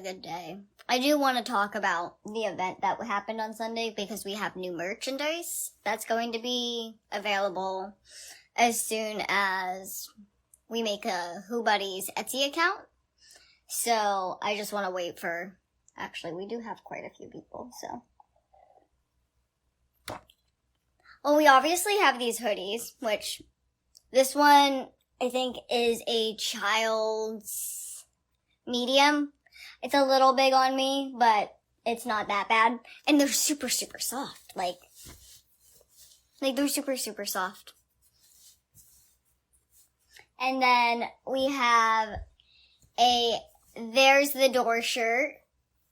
good day. I do want to talk about the event that happened on Sunday because we have new merchandise that's going to be available as soon as we make a Who Buddies Etsy account. So I just want to wait for, actually we do have quite a few people, so. Well, we obviously have these hoodies, which this one I think is a child's medium. It's a little big on me, but it's not that bad. And they're super, super soft. Like they're super, super soft. And then we have a There's the Door shirt.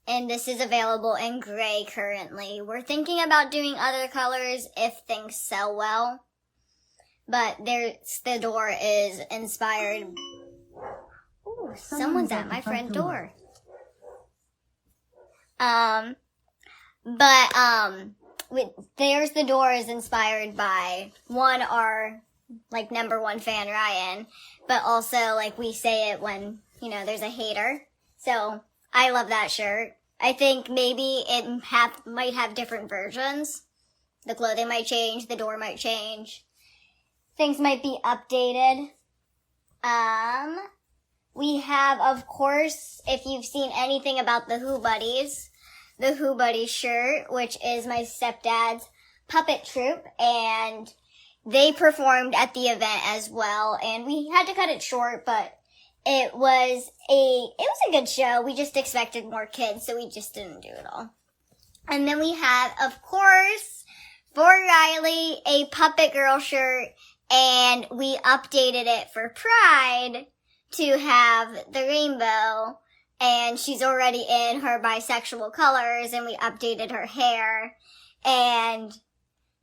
And this is available in gray currently. We're thinking about doing other colors if things sell well. But There's the Door is inspired. Ooh, someone's at my front door. There's the Door is inspired by our number one fan, Ryan, but also we say it when, there's a hater. So I love that shirt. I think maybe it might have different versions. The clothing might change, the door might change. Things might be updated. We have, of course, if you've seen anything about the Who Buddies, the Who Buddies shirt, which is my stepdad's puppet troupe, and they performed at the event as well, and we had to cut it short, but it was a good show. We just expected more kids, so we just didn't do it all. And then we have, of course, for Riley, a Puppet Girl shirt, and we updated it for Pride to have the rainbow, and she's already in her bisexual colors, and we updated her hair. And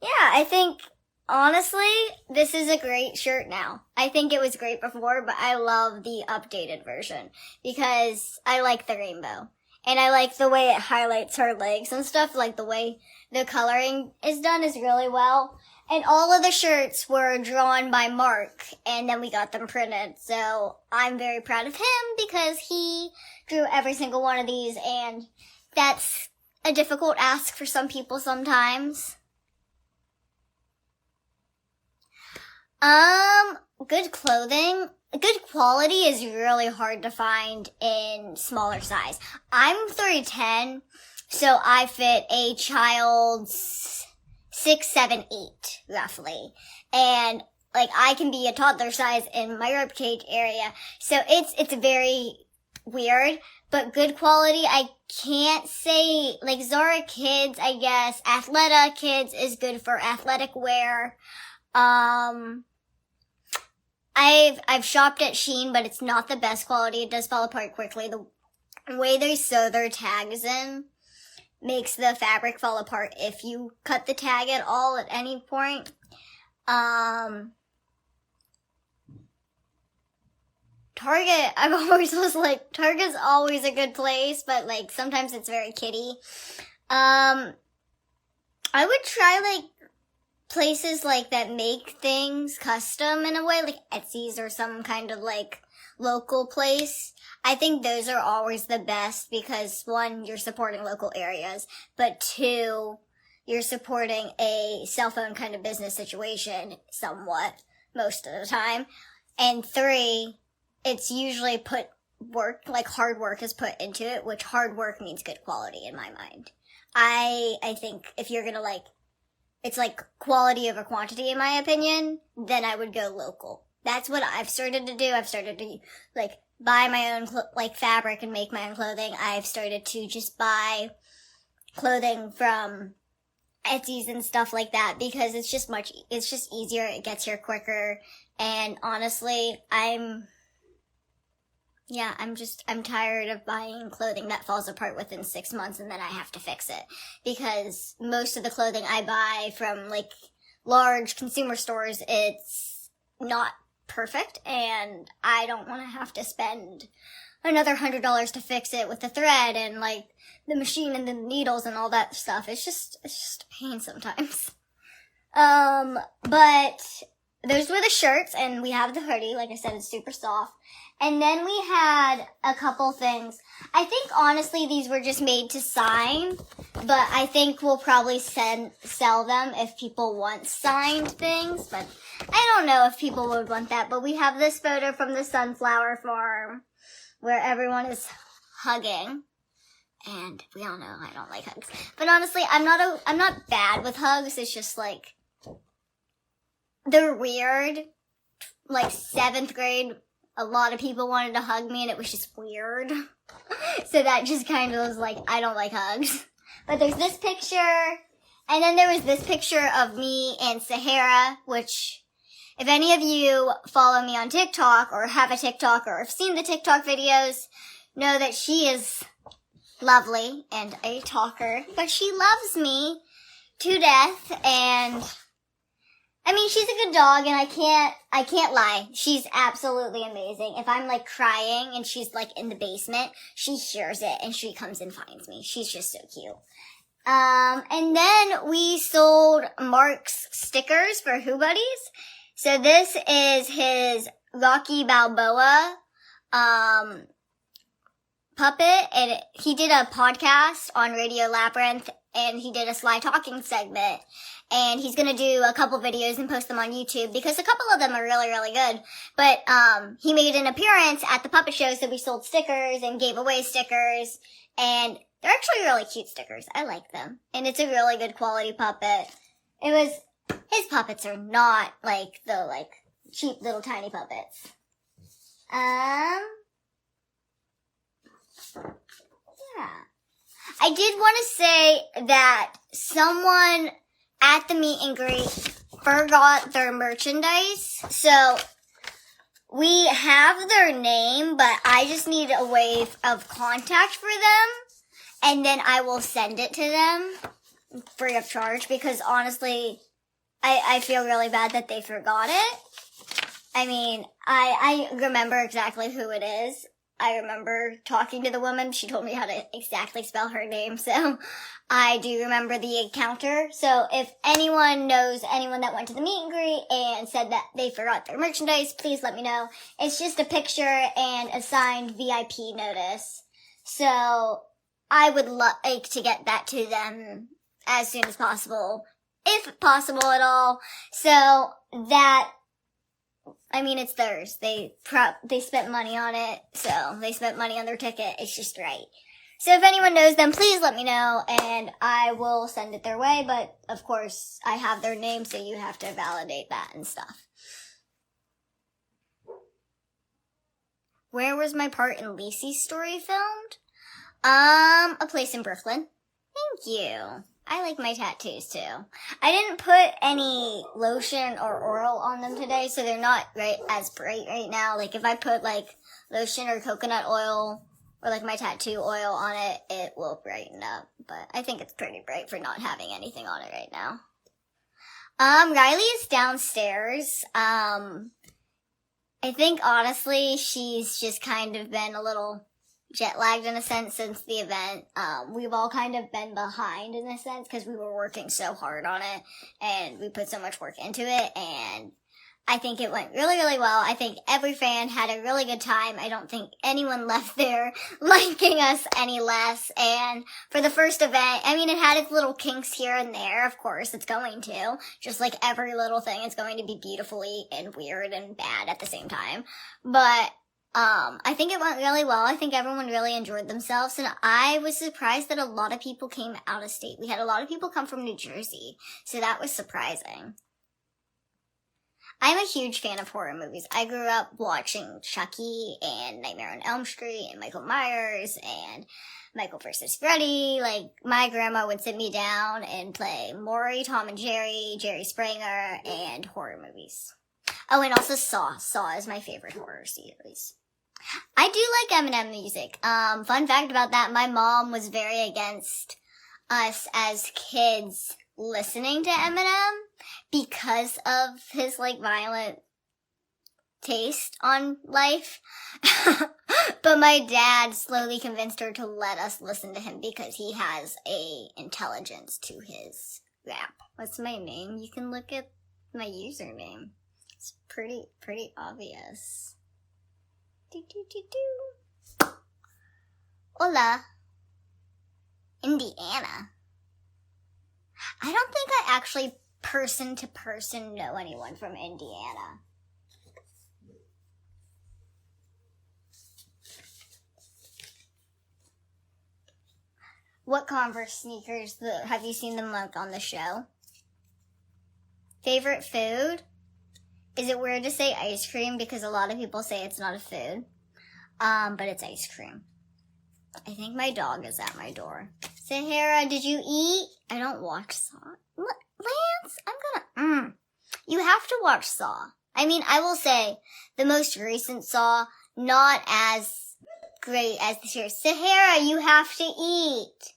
yeah, I think honestly, this is a great shirt now. I think it was great before, but I love the updated version because I like the rainbow. And I like the way it highlights her legs and stuff, like the way the coloring is done is really well. And all of the shirts were drawn by Mark, and then we got them printed. So I'm very proud of him because he drew every single one of these, and that's a difficult ask for some people sometimes. Good clothing. Good quality is really hard to find in smaller size. I'm 3'10", so I fit a child's 6, 7, 8, roughly. And, I can be a toddler size in my ribcage area. So it's very weird, but good quality. I can't say, Zara Kids, I guess. Athleta Kids is good for athletic wear. I've shopped at Shein, but it's not the best quality. It does fall apart quickly. The way they sew their tags in makes the fabric fall apart if you cut the tag at all at any point. Target, I've always was Target's always a good place, but sometimes it's very kiddie. I would try places that make things custom in a way, like Etsy's or some kind of local place. I think those are always the best because one, you're supporting local areas, but two, you're supporting a cell phone kind of business situation somewhat most of the time. And three, it's usually hard work is put into it, which hard work means good quality in my mind. I think if you're gonna it's quality over quantity in my opinion, then I would go local. That's what I've started to do. I've started to buy my own fabric and make my own clothing. I've started to just buy clothing from Etsy's and stuff like that because it's just easier. It gets here quicker. And honestly, I'm tired of buying clothing that falls apart within 6 months and then I have to fix it. Because most of the clothing I buy from, large consumer stores, it's not perfect, and I don't want to have to spend another $100 to fix it with the thread and, the machine and the needles and all that stuff. It's just a pain sometimes. But those were the shirts, and we have the hoodie. Like I said, it's super soft. And then we had a couple things. I think, honestly, these were just made to sign, but I think we'll probably sell them if people want signed things, but I don't know if people would want that. But we have this photo from the sunflower farm where everyone is hugging. And we all know I don't like hugs. But honestly, I'm not bad with hugs. It's just like, they're weird. Like 7th grade, a lot of people wanted to hug me and it was just weird. So that just kind of was like, I don't like hugs. But there's this picture, and then there was this picture of me and Sahara, which, if any of you follow me on TikTok or have a TikTok or have seen the TikTok videos, know that she is lovely and a talker, but she loves me to death. And I mean, she's a good dog, and I can't lie. She's absolutely amazing. If I'm like crying and she's like in the basement, she hears it and she comes and finds me. She's just so cute. And then we sold Mark's stickers for Who Buddies. So this is his Rocky Balboa, puppet, and he did a podcast on Radio Labyrinth, and he did a Sly Talking segment, and he's gonna do a couple videos and post them on YouTube, because a couple of them are really, really good. But, he made an appearance at the puppet show, so we sold stickers and gave away stickers, and they're actually really cute stickers. I like them. And it's a really good quality puppet. His puppets are not like the, like, cheap little tiny puppets. Yeah. I did want to say that someone at the meet and greet forgot their merchandise. So we have their name, but I just need a way of contact for them. And then I will send it to them free of charge, because honestly, I feel really bad that they forgot it. I mean, I remember exactly who it is. I remember talking to the woman. She told me how to exactly spell her name. So I do remember the encounter. So if anyone knows anyone that went to the meet and greet and said that they forgot their merchandise, please let me know. It's just a picture and a signed VIP notice. So I would like to get that to them as soon as possible, if possible at all. So that, I mean, it's theirs. They spent money on it, so they spent money on their ticket. It's just right. So if anyone knows them, please let me know, and I will send it their way. But of course, I have their name, so you have to validate that and stuff. Where was my part in Lacey's story filmed? A place in Brooklyn. Thank you. I like my tattoos too. I didn't put any lotion or oil on them today, so they're not as bright right now. Like if I put like lotion or coconut oil or like my tattoo oil on it, it will brighten up. But I think it's pretty bright for not having anything on it right now. Riley is downstairs. I think honestly she's just kind of been a little jet lagged in a sense since the event. We've all kind of been behind in a sense because we were working so hard on it and we put so much work into it, and I think it went really, really well. I think every fan had a really good time. I don't think anyone left there liking us any less. And for the first event, I mean, it had its little kinks here and there. Of course, it's going to. Just like every little thing, it's going to be beautifully and weird and bad at the same time. But I think it went really well. I think everyone really enjoyed themselves, and I was surprised that a lot of people came out of state. We had a lot of people come from New Jersey, so that was surprising. I'm a huge fan of horror movies. I grew up watching Chucky and Nightmare on Elm Street and Michael Myers and Michael vs. Freddy. Like, my grandma would sit me down and play Maury, Tom and Jerry, Jerry Springer, and horror movies. Oh, and also Saw. Saw is my favorite horror series. I do like Eminem music. Fun fact about that, my mom was very against us as kids listening to Eminem because of his, like, violent taste on life. But my dad slowly convinced her to let us listen to him because he has a intelligence to his rap. What's my name? You can look at my username. It's pretty obvious. Hola. Indiana. I don't think I actually person to person know anyone from Indiana. What Converse sneakers have you seen them like on the show? Favorite food? Is it weird to say ice cream because a lot of people say it's not a food? But it's ice cream. I think my dog is at my door. Sahara, did you eat? I don't watch Saw. Lance, You have to watch Saw. I mean, I will say, the most recent Saw, not as great as the series. Sahara, you have to eat.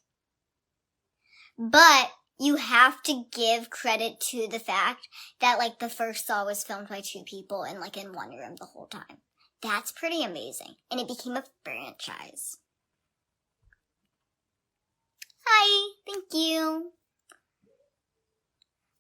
But you have to give credit to the fact that, like, the first Saw was filmed by 2 people and, like, in one room the whole time. That's pretty amazing. And it became a franchise. Hi, thank you.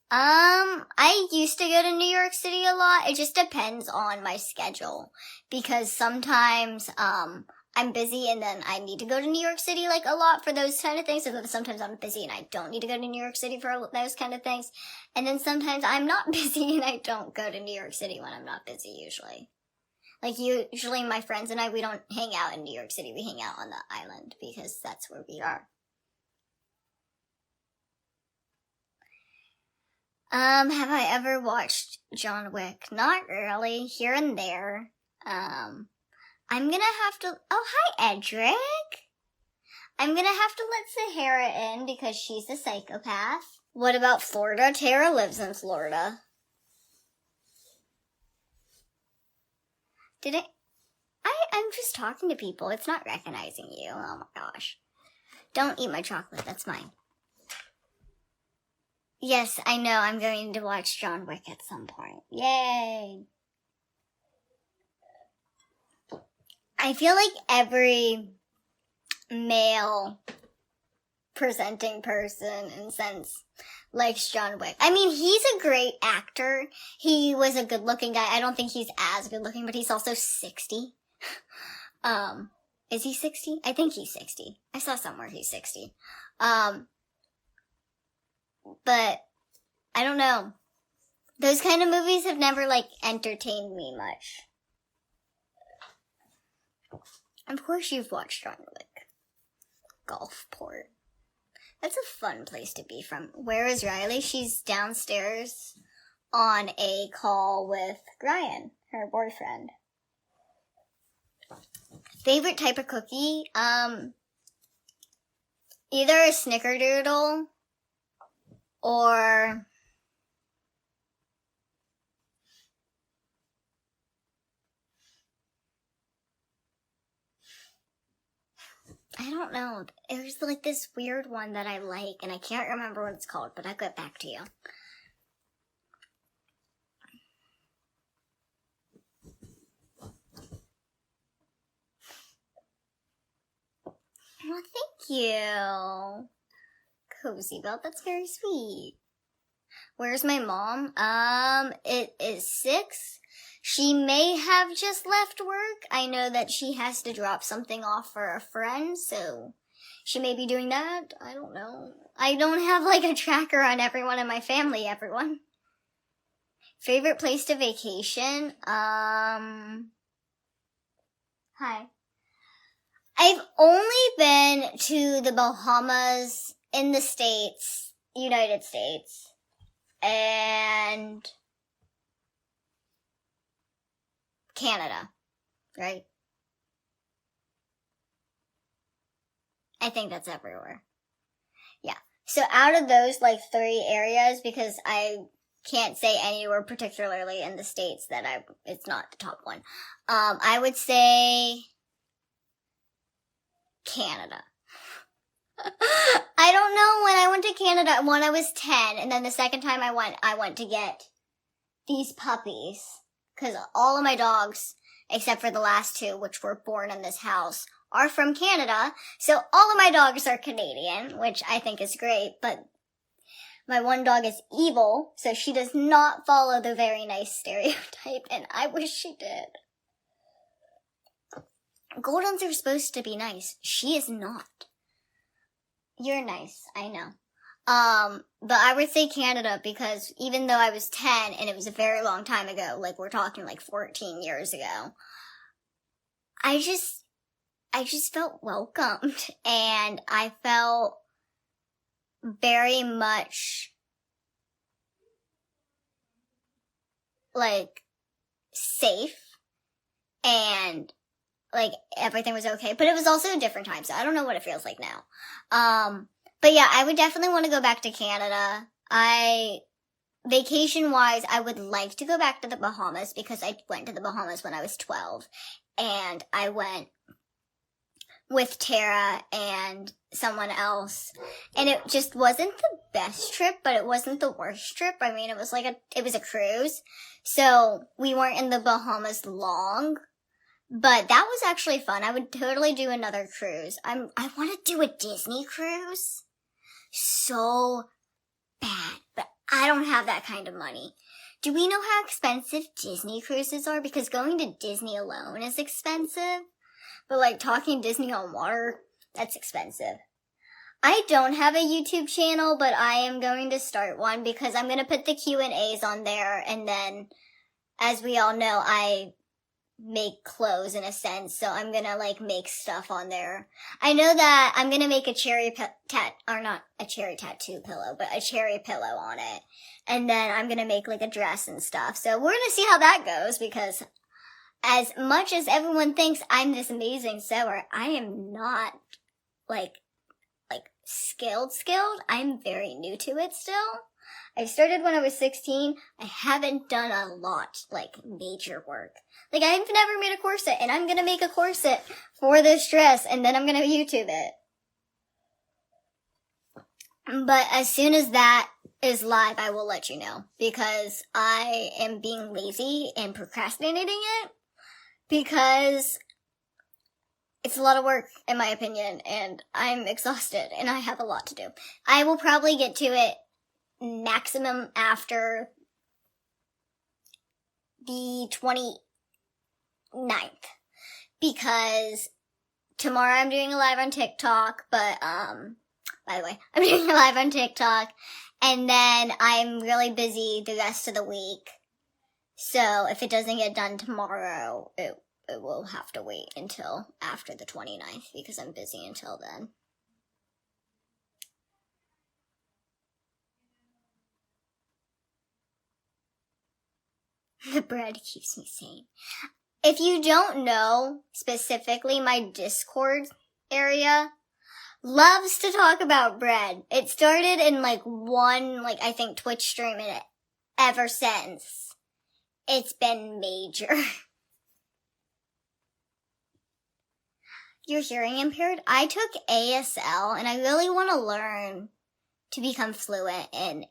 I used to go to New York City a lot. It just depends on my schedule. Because sometimes, I'm busy and then I need to go to New York City like a lot for those kind of things. And then sometimes I'm busy and I don't need to go to New York City for those kind of things. And then sometimes I'm not busy and I don't go to New York City when I'm not busy usually. Like usually my friends and I, we don't hang out in New York City. We hang out on the island because that's where we are. Have I ever watched John Wick? Not really. Here and there. I'm gonna have to... Oh, hi, Edric. I'm gonna have to let Sahara in because she's a psychopath. What about Florida? Tara lives in Florida. I'm just talking to people. It's not recognizing you. Oh my gosh. Don't eat my chocolate. That's mine. Yes, I know. I'm going to watch John Wick at some point. Yay! I feel like every male presenting person in sense likes John Wick. I mean, he's a great actor. He was a good-looking guy. I don't think he's as good-looking, but he's also 60. Is he 60? I think he's 60. I saw somewhere he's 60. But I don't know. Those kind of movies have never, like, entertained me much. Of course you've watched John Wick. Gulfport. That's a fun place to be from. Where is Riley? She's downstairs on a call with Ryan, her boyfriend. Favorite type of cookie? Either a snickerdoodle or I don't know. There's like this weird one that I like, and I can't remember what it's called, but I'll get back to you. Well, thank you. Cozy Belt, that's very sweet. Where's my mom? It is 6. She may have just left work. I know that she has to drop something off for a friend, so she may be doing that. I don't know. I don't have like a tracker on everyone in my family, everyone. Favorite place to vacation? Hi. I've only been to the Bahamas in the States, United States, and Canada, right? I think that's everywhere. Yeah. So out of those, like, 3 areas, because I can't say anywhere particularly in the States that it's not the top one, I would say Canada. I don't know when I went to Canada. When I was 10, and then the second time I went to get these puppies. Because all of my dogs, except for the last 2, which were born in this house, are from Canada. So all of my dogs are Canadian, which I think is great. But my one dog is evil, so she does not follow the very nice stereotype, and I wish she did. Goldens are supposed to be nice. She is not. You're nice, I know. But I would say Canada because even though I was 10 and it was a very long time ago, like we're talking like 14 years ago, I just felt welcomed and I felt very much like safe and like everything was okay, but it was also a different time, so I don't know what it feels like now. But yeah, I would definitely want to go back to Canada. Vacation-wise, I would like to go back to the Bahamas because I went to the Bahamas when I was 12. And I went with Tara and someone else. And it just wasn't the best trip, but it wasn't the worst trip. I mean, it was a cruise. So we weren't in the Bahamas long. But that was actually fun. I would totally do another cruise. I want to do a Disney cruise so bad, but I don't have that kind of money. Do we know how expensive Disney cruises are? Because going to Disney alone is expensive, but like talking Disney on water, that's expensive. I don't have a YouTube channel, but I am going to start one because I'm going to put the Q&As on there, and then, as we all know, I make clothes in a sense, so I'm gonna like make stuff on there. I know that I'm gonna make a not a cherry tattoo pillow, but a cherry pillow on it. And then I'm gonna make like a dress and stuff. So we're gonna see how that goes because as much as everyone thinks I'm this amazing sewer, I am not like skilled. I'm very new to it still. I started when I was 16. I haven't done a lot, like, major work. Like, I've never made a corset, and I'm gonna make a corset for this dress, and then I'm gonna YouTube it. But as soon as that is live, I will let you know, because I am being lazy and procrastinating it, because it's a lot of work, in my opinion, and I'm exhausted, and I have a lot to do. I will probably get to it maximum after the 29th, because tomorrow I'm doing a live on TikTok, but by the way, I'm doing a live on TikTok, and then I'm really busy the rest of the week, so if it doesn't get done tomorrow, it will have to wait until after the 29th, because I'm busy until then. The bread keeps me sane. If you don't know, specifically my Discord area loves to talk about bread. It started in one, I think Twitch stream, and ever since, it's been major. You're hearing impaired? I took ASL, and I really want to learn to become fluent in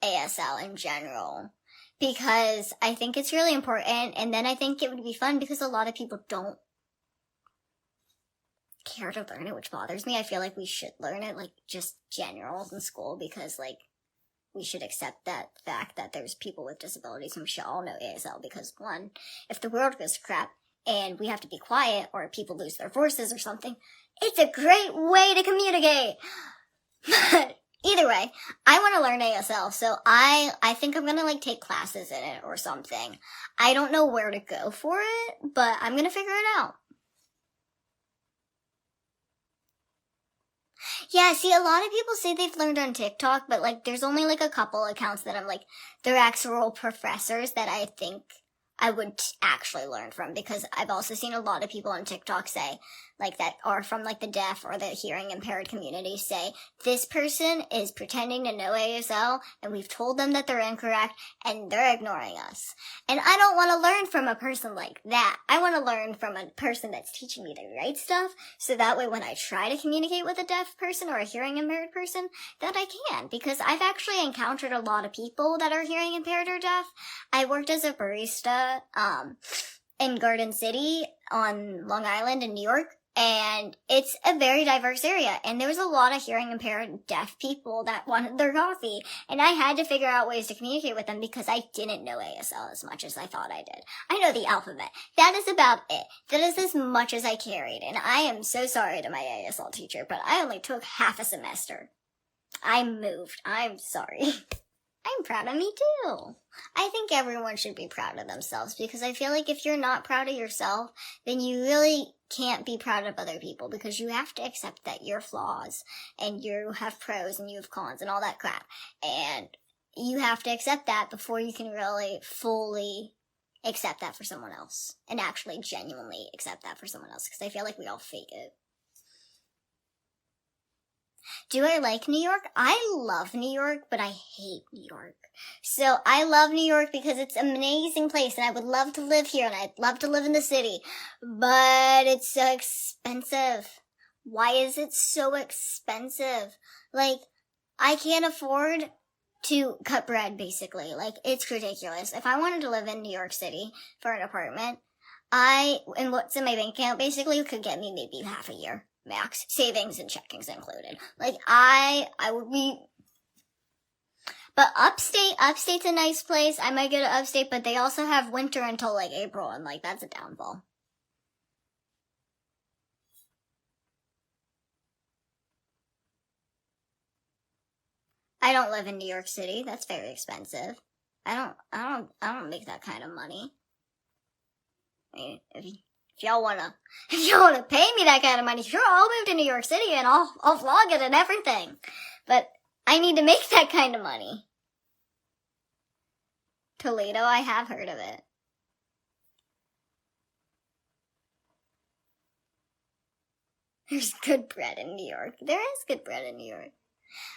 ASL in general, because I think it's really important, and then I think it would be fun because a lot of people don't care to learn it, which bothers me. I feel like we should learn it, just general in school, because, we should accept that fact that there's people with disabilities and we should all know ASL, because, one, if the world goes to crap and we have to be quiet or people lose their voices or something, it's a great way to communicate. But either way, I want to learn ASL, so I think I'm gonna take classes in it or something. I don't know where to go for it, but I'm gonna figure it out. Yeah, see, a lot of people say they've learned on TikTok, but there's only a couple accounts that I'm they're actual professors that I think I would actually learn from, because I've also seen a lot of people on TikTok say, that are from, the deaf or the hearing impaired community, say, this person is pretending to know ASL, and we've told them that they're incorrect, and they're ignoring us. And I don't want to learn from a person like that. I want to learn from a person that's teaching me the right stuff, so that way when I try to communicate with a deaf person or a hearing impaired person, that I can, because I've actually encountered a lot of people that are hearing impaired or deaf. I worked as a barista, in Garden City on Long Island in New York, And it's a very diverse area. And there was a lot of hearing impaired, deaf people that wanted their coffee. And I had to figure out ways to communicate with them because I didn't know ASL as much as I thought I did. I know the alphabet. That is about it. That is as much as I carried. And I am so sorry to my ASL teacher, but I only took half a semester. I moved. I'm sorry. I'm proud of me too. I think everyone should be proud of themselves because I feel like if you're not proud of yourself, then you really can't be proud of other people because you have to accept that you're flaws and you have pros and you have cons and all that crap. And you have to accept that before you can really fully accept that for someone else and actually genuinely accept that for someone else because I feel like we all fake it. Do I like New York? I love New York, but I hate New York. So I love New York because it's an amazing place and I would love to live here and I'd love to live in the city, but it's so expensive. Why is it so expensive? Like, I can't afford to cut bread, basically. Like, it's ridiculous. If I wanted to live in New York City for an apartment, and what's in my bank account basically could get me maybe half a year. Max, savings and checkings included. Like, I would be, but upstate's a nice place. I might go to upstate, but they also have winter until like April, and like, that's a downfall. I don't live in New York City. That's very expensive. I don't make that kind of money. I mean, if y'all wanna pay me that kind of money, sure, I'll move to New York City and I'll vlog it and everything. But I need to make that kind of money. Toledo, I have heard of it. There's good bread in New York. There is good bread in New York.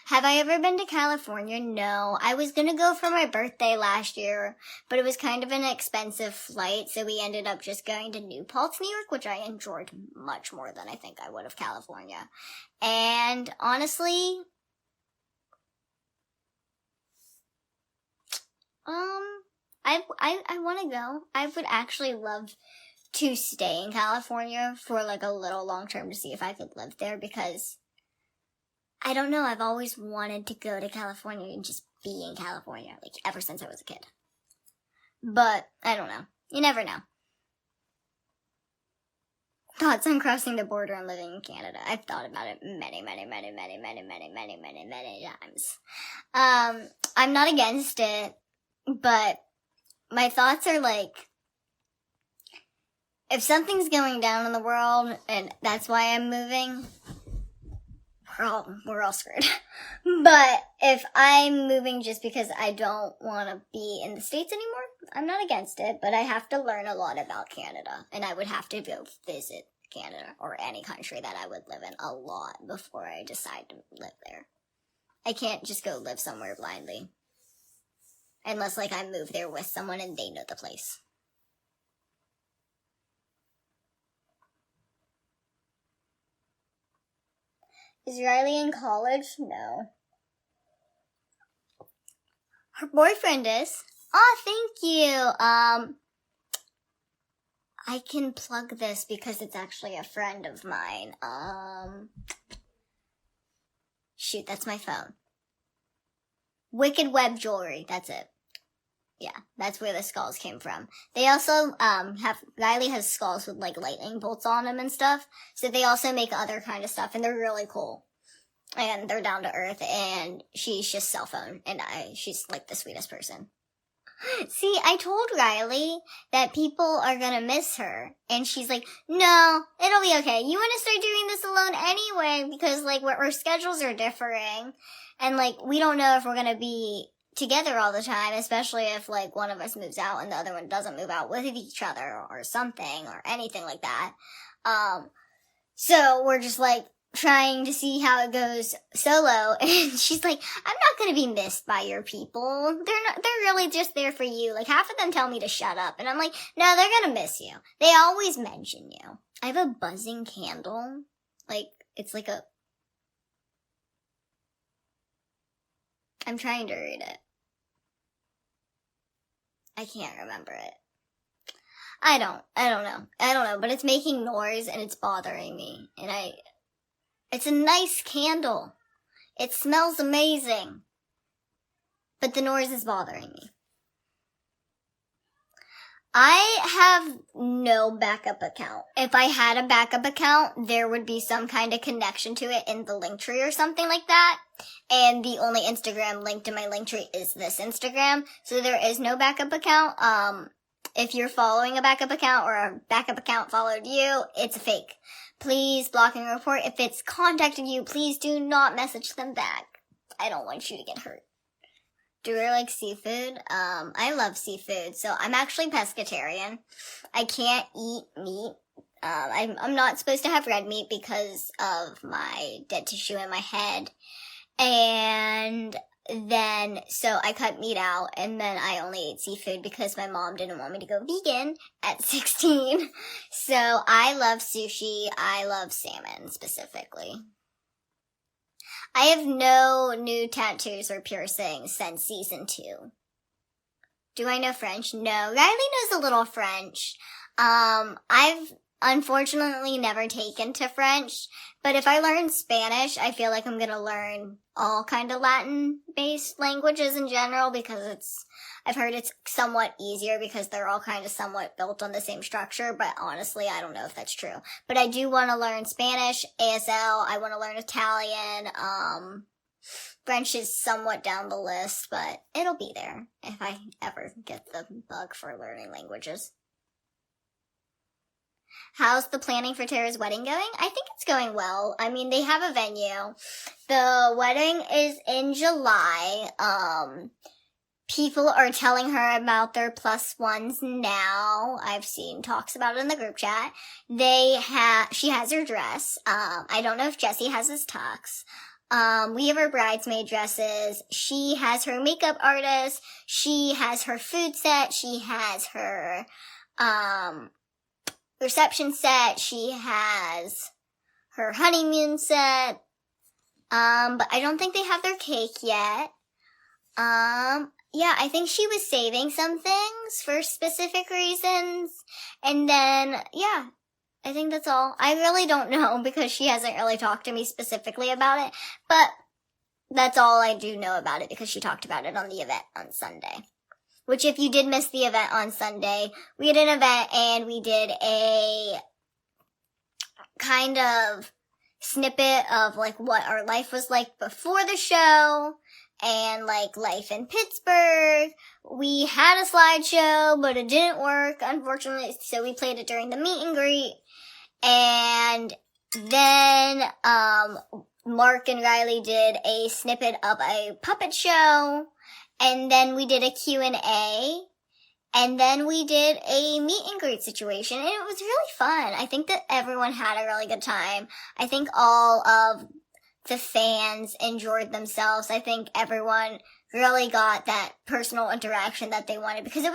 Have I ever been to California? No. I was gonna go for my birthday last year, but it was kind of an expensive flight, so we ended up just going to New Paltz, New York, which I enjoyed much more than I think I would of California. And honestly, I want to go. I would actually love to stay in California for like a little long term to see if I could live there because I don't know, I've always wanted to go to California and just be in California, like, ever since I was a kid. But, I don't know. You never know. Thoughts on crossing the border and living in Canada. I've thought about it many times. I'm not against it, but my thoughts are like, if something's going down in the world, and that's why I'm moving, we're all screwed. But if I'm moving just because I don't want to be in the States anymore, I'm not against it, but I have to learn a lot about Canada, and I would have to go visit Canada or any country that I would live in a lot before I decide to live there. I can't just go live somewhere blindly. Unless, like, I move there with someone and they know the place. Is Riley in college? No. Her boyfriend is. Oh, thank you. I can plug this because it's actually a friend of mine. Shoot, that's my phone. Wicked Web Jewelry, that's it. Yeah, that's where the skulls came from. They also, Riley has skulls with, like, lightning bolts on them and stuff. So they also make other kind of stuff, and they're really cool. And they're down to earth, and she's just cell phone, and she's, like, the sweetest person. See, I told Riley that people are gonna miss her, and she's like, no, it'll be okay. You wanna start doing this alone anyway, because, like, our schedules are differing, and, like, we don't know if we're gonna be together all the time, especially if, like, one of us moves out and the other one doesn't move out with each other or something or anything like that. So we're just, like, trying to see how it goes solo, and she's like, I'm not gonna be missed by your people. They're really just there for you. Like, half of them tell me to shut up, and I'm like, no, they're gonna miss you. They always mention you. I have a buzzing candle. Like, it's like I'm trying to read it. I can't remember it. I don't know, but it's making noise and it's bothering me. And it's a nice candle. It smells amazing. But the noise is bothering me. I have no backup account. If I had a backup account, there would be some kind of connection to it in the link tree or something like that. And the only Instagram linked in my link tree is this Instagram. So there is no backup account. If you're following a backup account or a backup account followed you, it's a fake. Please block and report. If it's contacted you, please do not message them back. I don't want you to get hurt. Do I like seafood? I love seafood, so I'm actually pescatarian. I can't eat meat. I'm not supposed to have red meat because of my dead tissue in my head. And then, so I cut meat out, and then I only ate seafood because my mom didn't want me to go vegan at 16. So I love sushi. I love salmon specifically. I have no new tattoos or piercings since season 2. Do I know French? No. Riley knows a little French. I've unfortunately never taken to French, but if I learn Spanish, I feel like I'm gonna learn all kind of Latin-based languages in general because I've heard it's somewhat easier because they're all kind of somewhat built on the same structure, but honestly, I don't know if that's true. But I do want to learn Spanish, ASL, I want to learn Italian, French is somewhat down the list, but it'll be there if I ever get the bug for learning languages. How's the planning for Tara's wedding going? I think it's going well. I mean, they have a venue. The wedding is in July. People are telling her about their +1s now. I've seen talks about it in the group chat. She has her dress. I don't know if Jessie has his tux. We have her bridesmaid dresses. She has her makeup artist. She has her food set. She has her, reception set. She has her honeymoon set. But I don't think they have their cake yet. Yeah, I think she was saving some things for specific reasons. And then, yeah, I think that's all. I really don't know because she hasn't really talked to me specifically about it. But that's all I do know about it because she talked about it on the event on Sunday. Which, if you did miss the event on Sunday, we had an event and we did a kind of snippet of like what our life was like before the show and like life in Pittsburgh. We had a slideshow, but it didn't work, unfortunately, so we played it during the meet and greet. And then Mark and Riley did a snippet of a puppet show. And then we did a Q&A, and then we did a meet and greet situation, and it was really fun. I think that everyone had a really good time. I think all of the fans enjoyed themselves. I think everyone really got that personal interaction that they wanted because it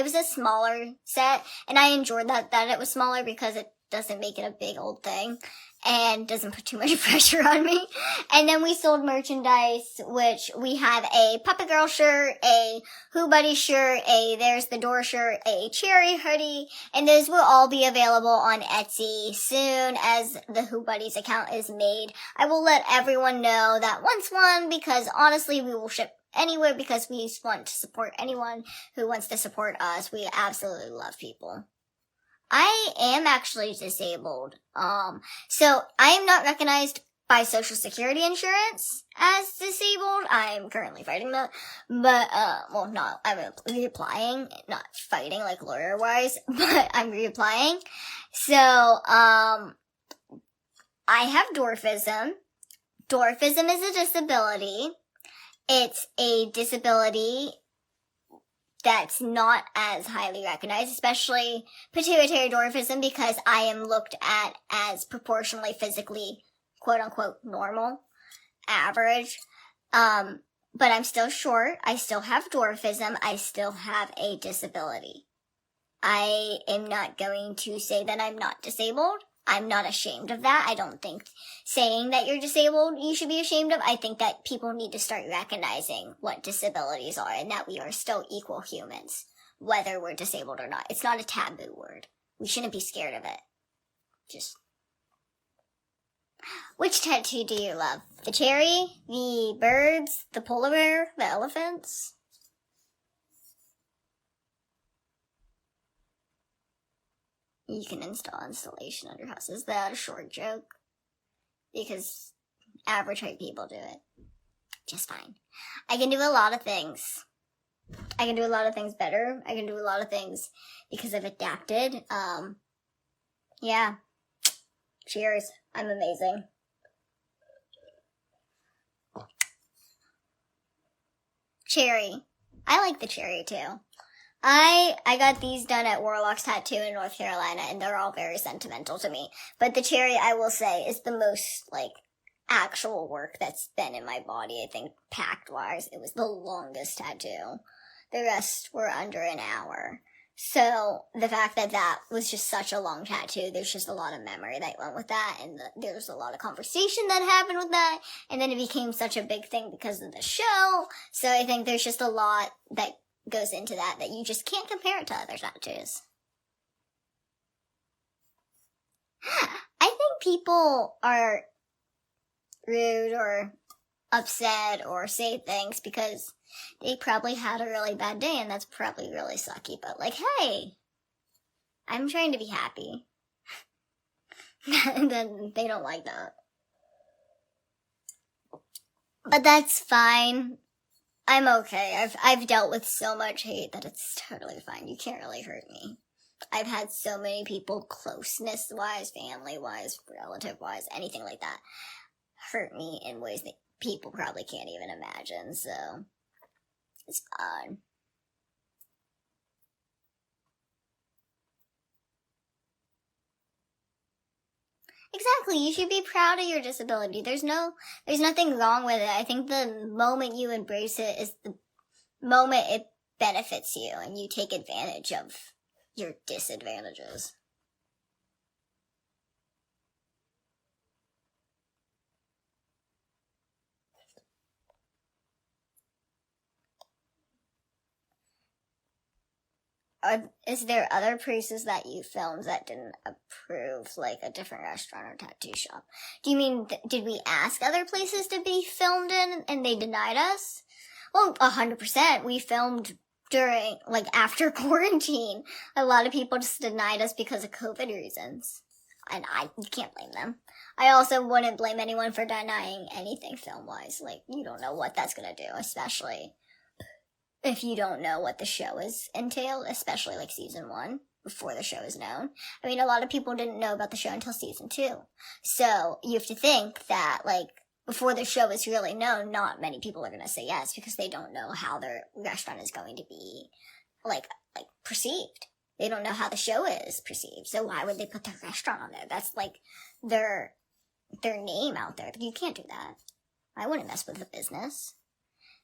was a smaller set, and I enjoyed that it was smaller because it doesn't make it a big old thing and doesn't put too much pressure on me. And then we sold merchandise, which we have a Puppet Girl shirt, a Who Buddy shirt, a There's the Door shirt, a Cherry hoodie, and those will all be available on Etsy soon as the Who Buddies account is made. I will let everyone know that once one, because honestly we will ship anywhere because we want to support anyone who wants to support us. We absolutely love people. I am actually disabled. So I am not recognized by Social Security insurance as disabled. I'm currently fighting that, but, I'm reapplying, not fighting like lawyer-wise, but I'm reapplying. So, I have dwarfism. Dwarfism is a disability. It's a disability that's not as highly recognized, especially pituitary dwarfism, because I am looked at as proportionally physically, quote unquote, normal, average. But I'm still short. I still have dwarfism. I still have a disability. I am not going to say that I'm not disabled. I'm not ashamed of that. I don't think saying that you're disabled you should be ashamed of. I think that people need to start recognizing what disabilities are and that we are still equal humans. whether we're disabled or not. It's not a taboo word. We shouldn't be scared of it. Just... Which tattoo do you love? The cherry? The birds? The polar bear? The elephants? You can install installation on your house. Is that a short joke? Because average height people do it just fine. I can do a lot of things. I can do a lot of things better. I can do a lot of things because I've adapted. Yeah. Cheers. I'm amazing. Cherry. I like the cherry too. I got these done at Warlock's Tattoo in North Carolina, and they're all very sentimental to me. But the cherry, I will say, is the most, like, actual work that's been in my body. I think, packed-wise, it was the longest tattoo. The rest were under an hour. So, the fact that that was just such a long tattoo, there's just a lot of memory that went with that, and there's a lot of conversation that happened with that, and then it became such a big thing because of the show. So I think there's just a lot that goes into that you just can't compare it to other tattoos. I think people are rude or upset or say things because they probably had a really bad day, and that's probably really sucky. But like, hey, I'm trying to be happy. And then they don't like that. But that's fine. I'm okay. I've dealt with so much hate that it's totally fine. You can't really hurt me. I've had so many people, closeness-wise, family-wise, relative-wise, anything like that, hurt me in ways that people probably can't even imagine, so it's fine. Exactly, you should be proud of your disability. There's nothing wrong with it. I think the moment you embrace it is the moment it benefits you and you take advantage of your disadvantages. Is there other places that you filmed that didn't approve, like a different restaurant or tattoo shop? Do you mean, did we ask other places to be filmed in and they denied us? Well, 100%. We filmed during, like, after quarantine. A lot of people just denied us because of COVID reasons. And you can't blame them. I also wouldn't blame anyone for denying anything film-wise. Like, you don't know what that's gonna do, especially if you don't know what the show is entailed, especially like season 1, before the show is known. I mean, a lot of people didn't know about the show until season 2. So you have to think that, like, before the show is really known, not many people are going to say yes because they don't know how their restaurant is going to be, like perceived. They don't know how the show is perceived. So why would they put their restaurant on there? That's like their name out there. You can't do that. I wouldn't mess with the business.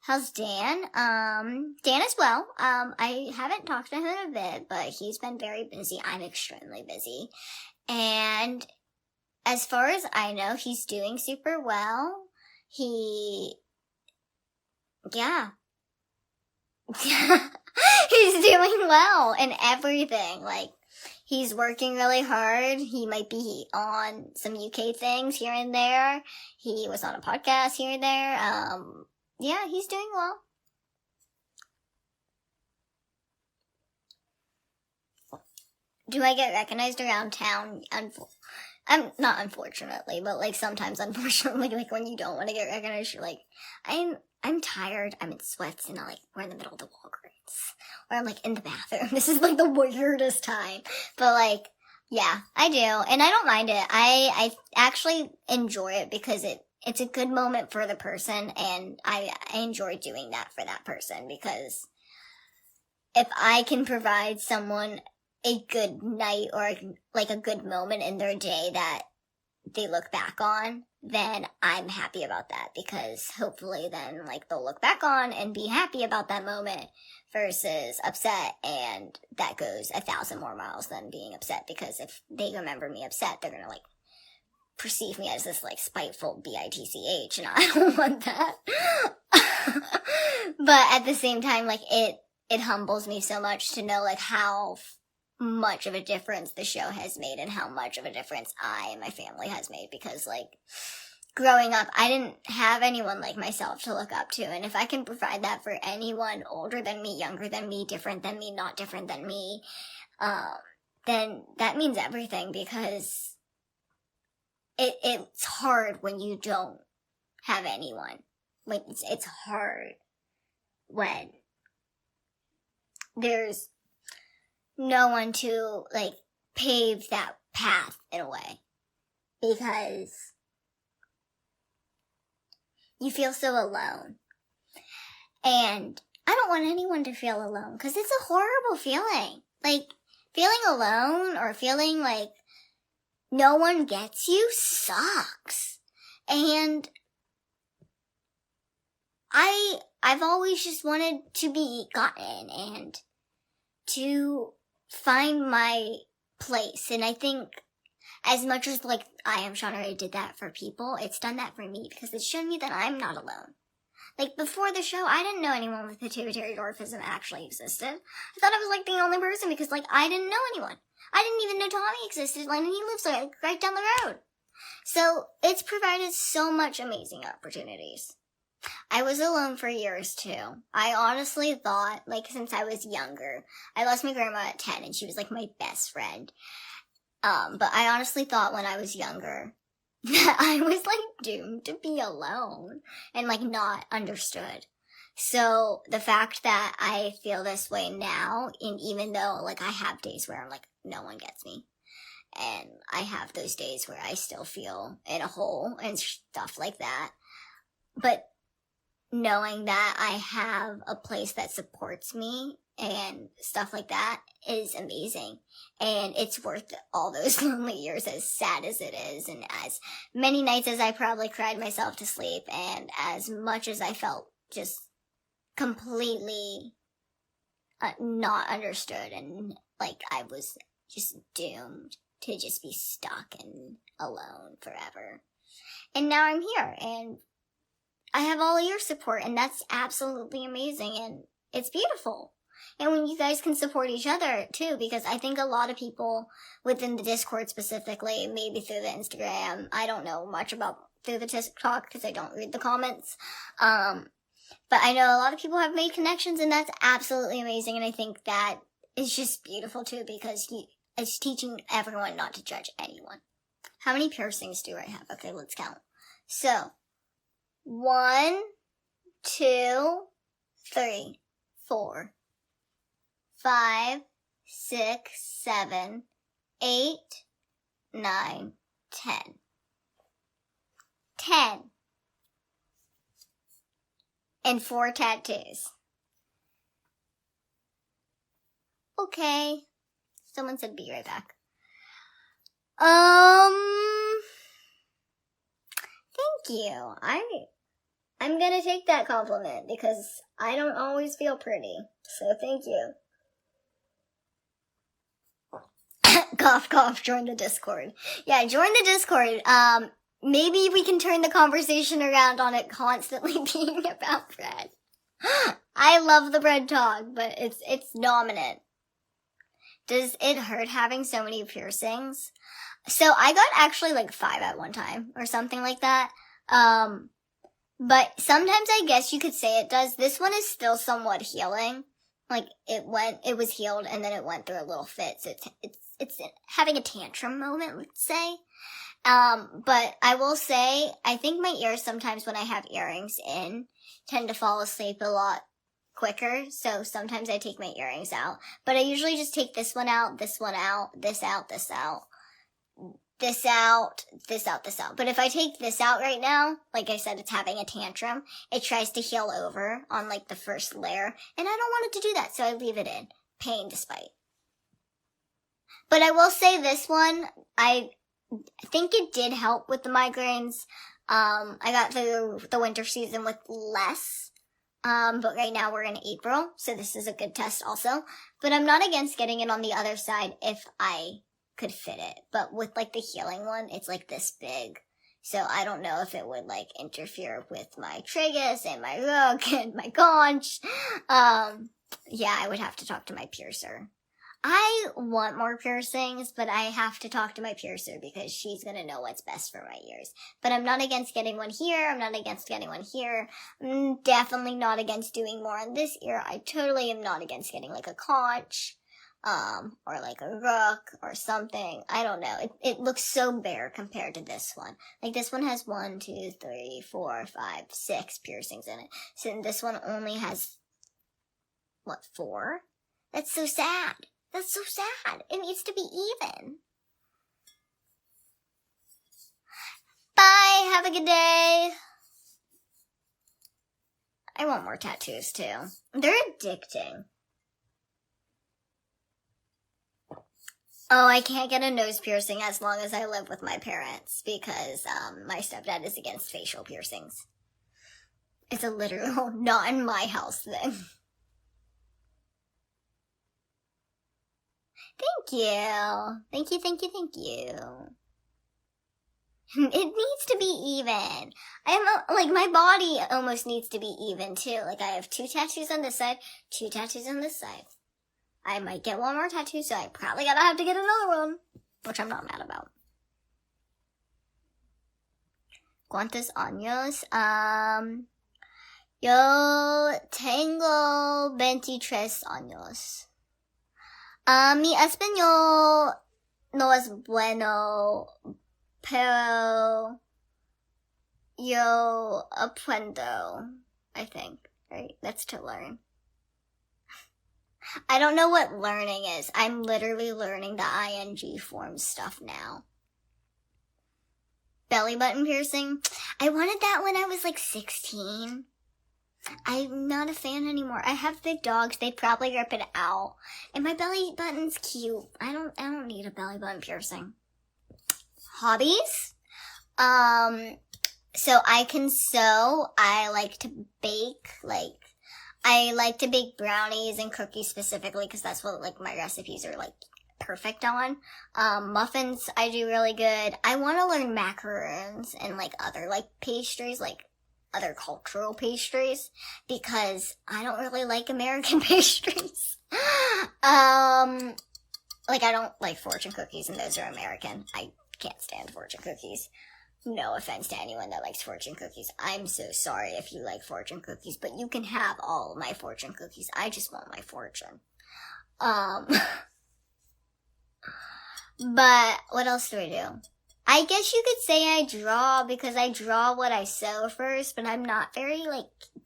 How's Dan? Dan is well. I haven't talked to him in a bit, but he's been very busy. I'm extremely busy. And as far as I know, he's doing super well. Yeah. He's doing well in everything. Like, he's working really hard. He might be on some UK things here and there. He was on a podcast here and there. Yeah, he's doing well. Do I get recognized around town? I'm not unfortunately, but like sometimes unfortunately, like when you don't want to get recognized, you're like, I'm tired, I'm in sweats, and we're in the middle of the Walgreens. Or I'm like in the bathroom. This is like the weirdest time. But like, yeah, I do. And I don't mind it. I actually enjoy it because it's a good moment for the person, and I enjoy doing that for that person, because if I can provide someone a good night or like a good moment in their day that they look back on, then I'm happy about that, because hopefully then like they'll look back on and be happy about that moment versus upset, and that goes 1,000 more miles than being upset, because if they remember me upset, they're gonna like perceive me as this like spiteful bitch, and I don't want that. But at the same time, like it it humbles me so much to know, like, how much of a difference the show has made and how much of a difference I and my family has made, because, like, growing up, I didn't have anyone like myself to look up to, and if I can provide that for anyone older than me, younger than me, different than me, not different than me, then that means everything, because it's hard when you don't have anyone. Like, it's hard when there's no one to, like, pave that path in a way, because you feel so alone. And I don't want anyone to feel alone, because it's a horrible feeling. Like, feeling alone or feeling like no one gets you sucks. And I've always just wanted to be gotten and to find my place. And I think as much as, like, I Am Shauna Rae did that for people, it's done that for me, because it's shown me that I'm not alone. Like, before the show, I didn't know anyone with pituitary dwarfism actually existed. I thought I was, like, the only person, because, like, I didn't know anyone. I didn't even know Tommy existed, like, and he lives, like, right down the road. So, it's provided so much amazing opportunities. I was alone for years, too. I honestly thought, like, since I was younger, I lost my grandma at 10, and she was, like, my best friend. But I honestly thought when I was younger that I was, like, doomed to be alone and, like, not understood. So the fact that I feel this way now, and even though, like, I have days where I'm like, no one gets me, and I have those days where I still feel in a hole and stuff like that, but knowing that I have a place that supports me and stuff like that is amazing. And it's worth all those lonely years, as sad as it is, and as many nights as I probably cried myself to sleep, and as much as I felt just completely not understood, and like I was just doomed to just be stuck and alone forever. And now I'm here, and I have all of your support, and that's absolutely amazing, and it's beautiful. And when you guys can support each other, too, because I think a lot of people within the Discord specifically, maybe through the Instagram, I don't know much about through the TikTok because I don't read the comments, but I know a lot of people have made connections, and that's absolutely amazing, and I think that is just beautiful, too, because it's teaching everyone not to judge anyone. How many piercings do I have? Okay, let's count. So, 1, 2, 3, 4, 5, 6, 7, 8, 9, 10. 10. And 4 tattoos. Okay. Someone said be right back. Thank you. I'm gonna take that compliment because I don't always feel pretty. So thank you. Cough, cough, join the Discord. Yeah, join the Discord. Maybe we can turn the conversation around on it constantly being about bread. I love the bread talk, but it's dominant. Does it hurt having so many piercings? So I got actually like 5 at one time or something like that. But sometimes I guess you could say it does. This one is still somewhat healing. Like it was healed and then it went through a little fit. So it's having a tantrum moment, let's say. But I will say, I think my ears sometimes when I have earrings in tend to fall asleep a lot quicker. So sometimes I take my earrings out, but I usually just take this one out, this one out, this out, this out, this out, this out, this out. But if I take this out right now, like I said, it's having a tantrum. It tries to heal over on like the first layer, and I don't want it to do that, so I leave it in. Pain despite. But I will say this one, I think it did help with the migraines. I got through the winter season with less. But right now we're in April, so this is a good test also. But I'm not against getting it on the other side if I could fit it. But with like the healing one, it's like this big. So I don't know if it would like interfere with my tragus and my rook and my conch. Yeah, I would have to talk to my piercer. I want more piercings, but I have to talk to my piercer because she's gonna know what's best for my ears. But I'm not against getting one here. I'm not against getting one here. I'm definitely not against doing more on this ear. I totally am not against getting like a conch, or like a rook or something. I don't know. It looks so bare compared to this one. Like this one has 1, 2, 3, 4, 5, 6 piercings in it. So this one only has, 4? That's so sad. That's so sad. It needs to be even. Bye. Have a good day. I want more tattoos too. They're addicting. Oh, I can't get a nose piercing as long as I live with my parents because my stepdad is against facial piercings. It's a literal not in my house thing. Thank you. Thank you, thank you, thank you. It needs to be even. My body almost needs to be even too. Like I have 2 tattoos on this side, 2 tattoos on this side. I might get one more tattoo, so I probably gotta have to get another one, which I'm not mad about. ¿Cuántos años? Yo tengo 23 años. Mi español no es bueno, pero yo aprendo, I think, right? That's to learn. I don't know what learning is. I'm literally learning the ing form stuff now. Belly button piercing. I wanted that when I was like 16. I'm not a fan anymore. I have big dogs. They probably rip it out. And my belly button's cute. I don't need a belly button piercing. Hobbies? So I can sew. I like to bake. I like to bake brownies and cookies specifically because that's what my recipes are perfect on. Muffins I do really good. I want to learn macaroons and other pastries, other cultural pastries, because I don't really like American pastries. I don't like fortune cookies, and those are American. I can't stand fortune cookies. No offense to anyone that likes fortune cookies. I'm so sorry if you like fortune cookies, but you can have all my fortune cookies. I just want my fortune. But what else do I do? I guess you could say I draw because I draw what I sew first, but I'm not very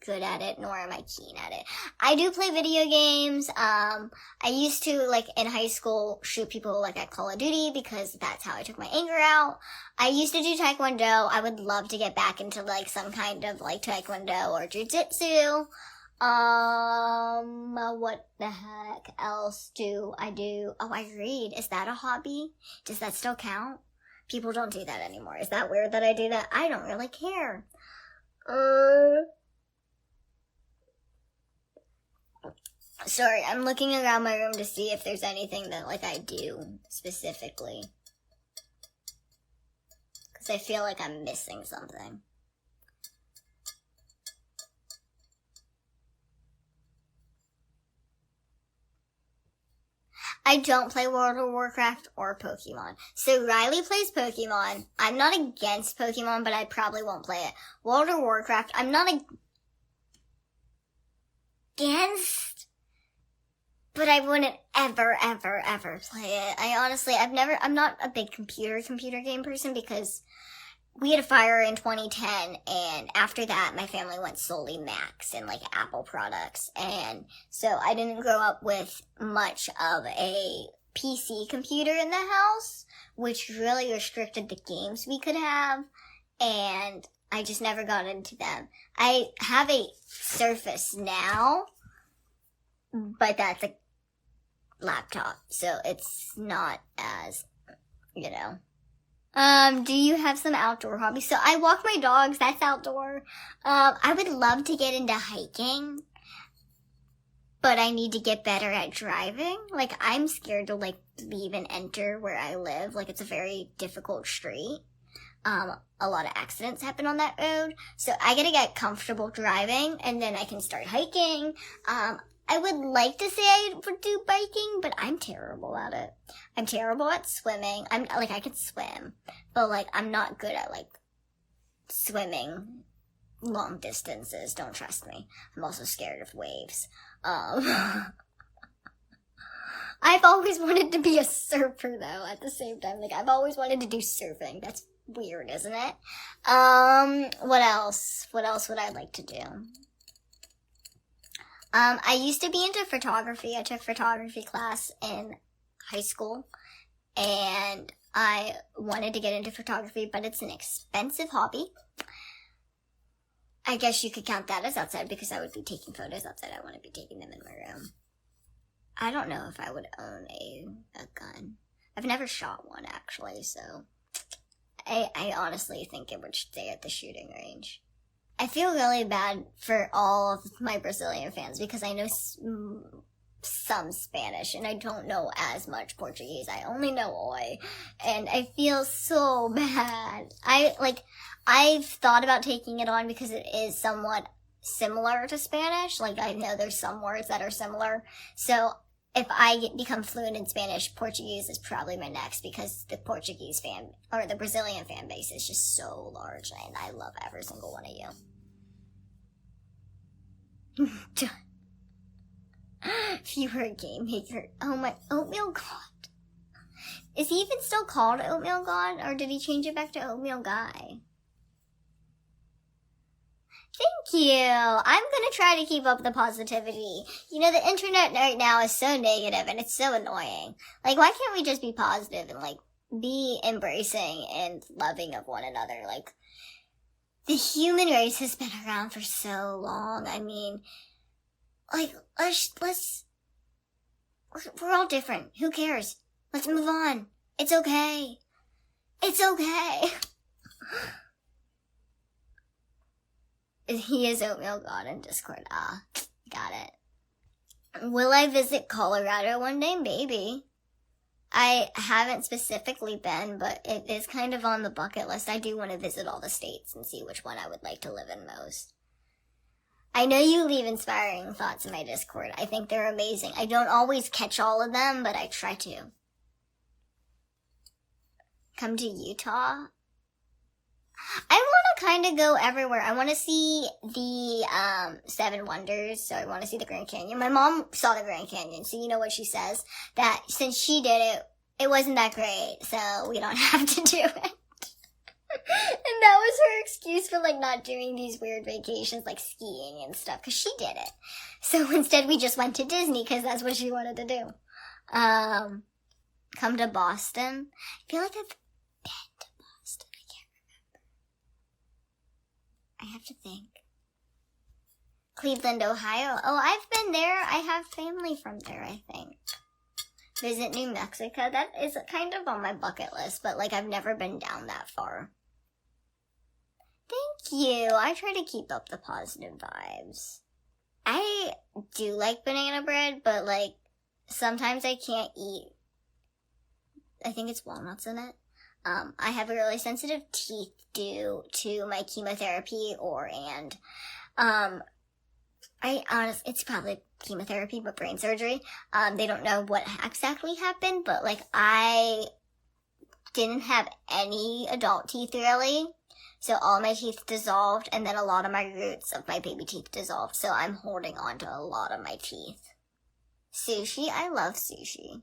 good at it, nor am I keen at it. I do play video games. I used to in high school shoot people at Call of Duty because that's how I took my anger out. I used to do Taekwondo. I would love to get back into some kind of Taekwondo or Jiu-Jitsu. What the heck else do I do? Oh, I read. Is that a hobby? Does that still count? People don't do that anymore. Is that weird that I do that? I don't really care. Sorry, I'm looking around my room to see if there's anything that I do specifically. Because I feel like I'm missing something. I don't play World of Warcraft or Pokemon. So Riley plays Pokemon. I'm not against Pokemon, but I probably won't play it. World of Warcraft, I'm not against, but I wouldn't ever play it. I'm not a big computer game person because we had a fire in 2010, and after that, my family went solely Macs and Apple products, and so I didn't grow up with much of a PC computer in the house, which really restricted the games we could have, and I just never got into them. I have a Surface now, but that's a laptop, so it's not as, do you have some outdoor hobbies? So I walk my dogs. That's outdoor. I would love to get into hiking, but I need to get better at driving. I'm scared to leave and enter where I live. It's a very difficult street. A lot of accidents happen on that road. So I gotta get comfortable driving, and then I can start hiking. I would like to say I would do biking, but I'm terrible at it. I'm terrible at swimming. I could swim, but, like, I'm not good at, like, swimming long distances. Don't trust me. I'm also scared of waves. I've always wanted to be a surfer, though, at the same time. Like, I've always wanted to do surfing. That's weird, isn't it? What else? What else would I like to do? I used to be into photography. I took photography class in high school, and I wanted to get into photography, but it's an expensive hobby. I guess you could count that as outside because I would be taking photos outside. I want to be taking them in my room. I don't know if I would own a gun. I've never shot one, actually, so I honestly think it would stay at the shooting range. I feel really bad for all of my Brazilian fans because I know some Spanish and I don't know as much Portuguese. I only know oi, and I feel so bad. I've thought about taking it on because it is somewhat similar to Spanish. Like, I know there's some words that are similar. So if I become fluent in Spanish, Portuguese is probably my next because the Portuguese the Brazilian fan base is just so large, and I love every single one of you. If you were a game maker, oh my, Oatmeal God. Is he even still called Oatmeal God, or did he change it back to Oatmeal Guy? Thank you. I'm gonna try to keep up the positivity. You know, the internet right now is so negative and it's so annoying. Like, why can't we just be positive and, like, be embracing and loving of one another? Like, the human race has been around for so long. I mean, like, we're all different. Who cares? Let's move on. It's okay. It's okay. He is Oatmeal God in Discord. Got it. Will I visit Colorado one day? Maybe. I haven't specifically been, but it is kind of on the bucket list. I do want to visit all the states and see which one I would like to live in most. I know you leave inspiring thoughts in my Discord. I think they're amazing. I don't always catch all of them, but I try to. Come to Utah? I want to kind of go everywhere. I want to see the 7 Wonders, so I want to see the Grand Canyon. My mom saw the Grand Canyon, so you know what she says, that since she did it, it wasn't that great, so we don't have to do it. And that was her excuse for, like, not doing these weird vacations, like skiing and stuff, because she did it. So instead we just went to Disney, because that's what she wanted to do. Come to Boston. I feel like I've been to Boston. I can't remember. I have to think. Cleveland, Ohio. Oh, I've been there. I have family from there, I think. Visit New Mexico. That is kind of on my bucket list, but, like, I've never been down that far. Thank you. I try to keep up the positive vibes. I do like banana bread, but, like, sometimes I can't eat. I think it's walnuts in it. I have really sensitive teeth due to my chemotherapy it's probably chemotherapy, but brain surgery. They don't know what exactly happened, but, like, I didn't have any adult teeth, really. So all my teeth dissolved, and then a lot of my roots of my baby teeth dissolved. So I'm holding on to a lot of my teeth. Sushi? I love sushi.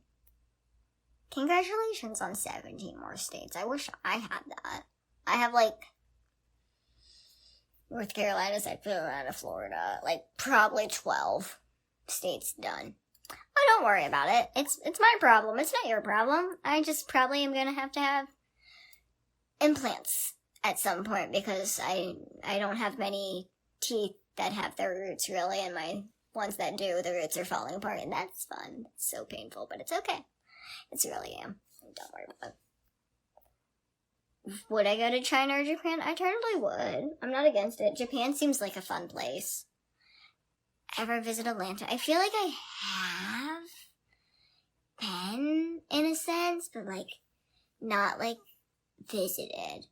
Congratulations on 17 more states. I wish I had that. I have, like, North Carolina, South Carolina, Florida, like, probably 12 states done. Oh, don't worry about it. It's my problem. It's not your problem. I just probably am gonna have to have implants at some point because I don't have many teeth that have their roots really, and my ones that do, the roots are falling apart, and that's fun. It's so painful, but it's okay. It's really am. Don't worry about it. Would I go to China or Japan? I totally would. I'm not against it. Japan seems like a fun place. Ever visit Atlanta? I feel like I have been, in a sense, but, like, not, like, visited.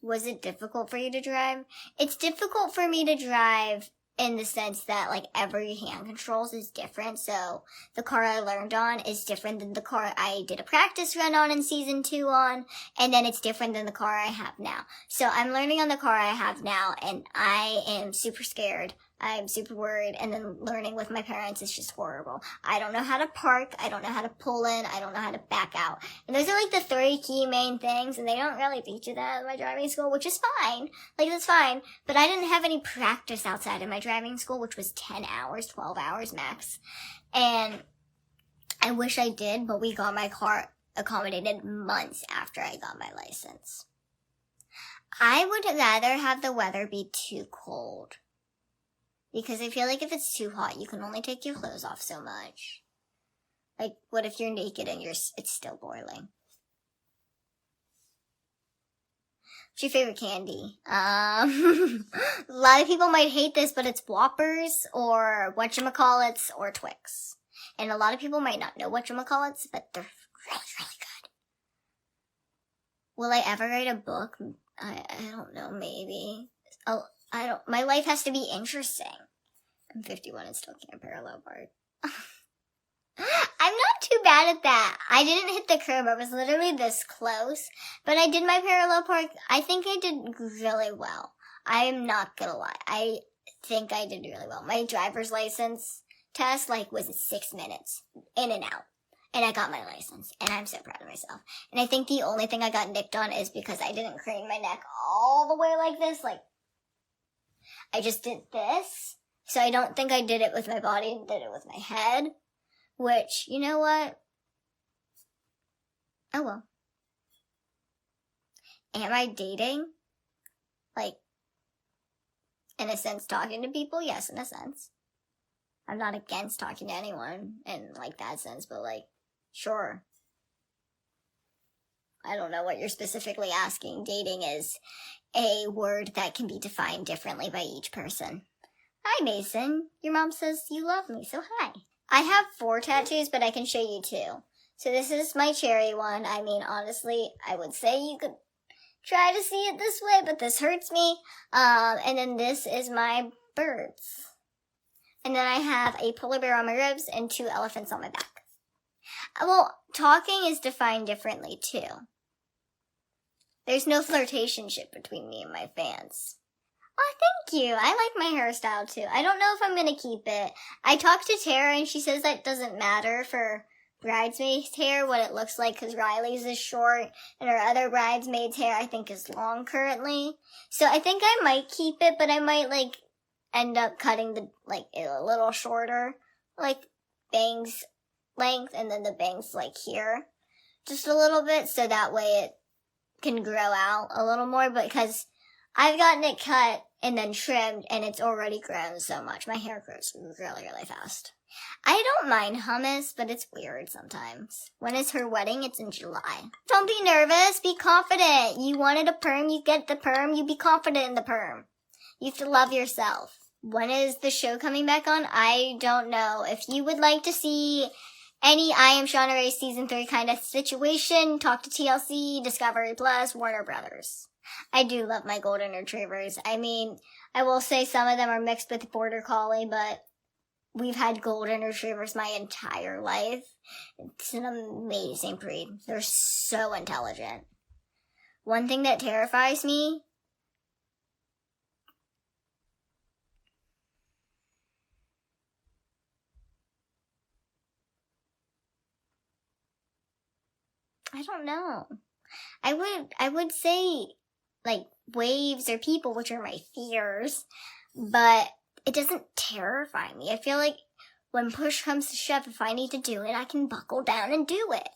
Was it difficult for you to drive? It's difficult for me to drive in the sense that, like, every hand controls is different. So the car I learned on is different than the car I did a practice run on in season 2 on, and then it's different than the car I have now. So I'm learning on the car I have now, and I am super scared. I'm super worried, and then learning with my parents is just horrible. I don't know how to park, I don't know how to pull in, I don't know how to back out. And those are like the 3 key main things, and they don't really teach you that at my driving school, which is fine. Like, that's fine. But I didn't have any practice outside of my driving school, which was 10 hours, 12 hours max. And I wish I did, but we got my car accommodated months after I got my license. I would rather have the weather be too cold. Because I feel like if it's too hot, you can only take your clothes off so much. Like, what if you're naked and it's still boiling? What's your favorite candy? A lot of people might hate this, but it's Whoppers or whatchamacallits or Twix. And a lot of people might not know whatchamacallits, but they're really, really good. Will I ever write a book? I don't know, maybe. My life has to be interesting. I'm 51 and still can't parallel park. I'm not too bad at that. I didn't hit the curb. I was literally this close. But I did my parallel park. I think I did really well. I am not gonna lie. I think I did really well. My driver's license test, was 6 minutes. In and out. And I got my license. And I'm so proud of myself. And I think the only thing I got nicked on is because I didn't crane my neck all the way like this. I just did this. So I don't think I did it with my body. I did it with my head. Which, you know what? Oh well. Am I dating? In a sense, talking to people? Yes, in a sense. I'm not against talking to anyone in, that sense, but, sure. I don't know what you're specifically asking. Dating is a word that can be defined differently by each person. Hi, Mason. Your mom says you love me, so hi. I have 4 tattoos, but I can show you 2. So this is my cherry one. I mean, honestly, I would say you could try to see it this way, but this hurts me. And then this is my birds. And then I have a polar bear on my ribs and 2 elephants on my back. Well, talking is defined differently, too. There's no flirtationship between me and my fans. Oh, thank you. I like my hairstyle, too. I don't know if I'm going to keep it. I talked to Tara, and she says that doesn't matter for bridesmaid's hair, what it looks like, because Riley's is short, and her other bridesmaid's hair, I think, is long currently. So I think I might keep it, but I might, end up cutting a little shorter, bangs length, and then the bangs, here, just a little bit, so that way it can grow out a little more, because I've gotten it cut and then trimmed, and it's already grown so much. My hair grows really, really fast. I don't mind hummus, but it's weird sometimes. When is her wedding? It's in July. Don't be nervous. Be confident. You wanted a perm, you get the perm. You be confident in the perm. You have to love yourself. When is the show coming back on? I don't know. If you would like to see any I Am Shauna Rae Season 3 kind of situation, talk to TLC, Discovery Plus, Warner Brothers. I do love my golden retrievers. I mean, I will say some of them are mixed with border collie, but we've had golden retrievers my entire life. It's an amazing breed. They're so intelligent. One thing that terrifies me, I don't know. I would say, waves or people, which are my fears, but it doesn't terrify me. I feel like when push comes to shove, if I need to do it, I can buckle down and do it.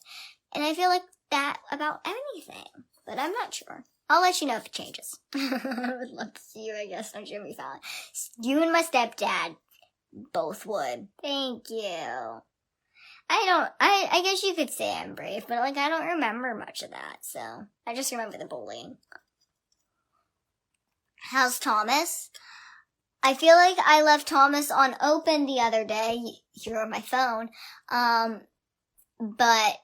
And I feel like that about anything, but I'm not sure. I'll let you know if it changes. I would love to see you, I guess, on Jimmy Fallon. You and my stepdad both would. Thank you. I guess you could say I'm brave, but, I don't remember much of that, so I just remember the bullying. How's Thomas? I feel like I left Thomas on open the other day, here on my phone, but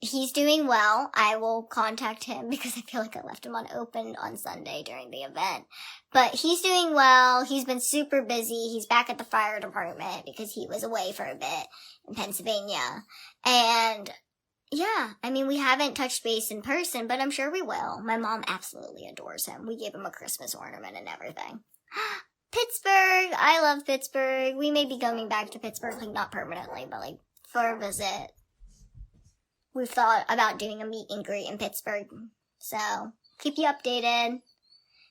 he's doing well. I will contact him because I feel like I left him unopened on Sunday during the event. But he's doing well. He's been super busy. He's back at the fire department because he was away for a bit in Pennsylvania. And yeah, I mean, we haven't touched base in person, but I'm sure we will. My mom absolutely adores him. We gave him a Christmas ornament and everything. Pittsburgh! I love Pittsburgh. We may be coming back to Pittsburgh, like not permanently, but like for a visit. We've thought about doing a meet and greet in Pittsburgh. So, keep you updated.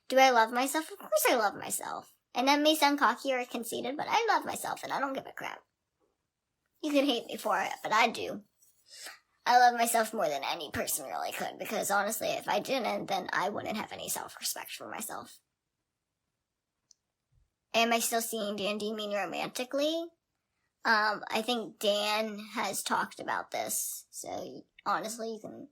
Do I love myself? Of course I love myself. And that may sound cocky or conceited, but I love myself and I don't give a crap. You can hate me for it, but I do. I love myself more than any person really could, because honestly, if I didn't, then I wouldn't have any self-respect for myself. Am I still seeing Dan D mean romantically? I think Dan has talked about this, so honestly, you can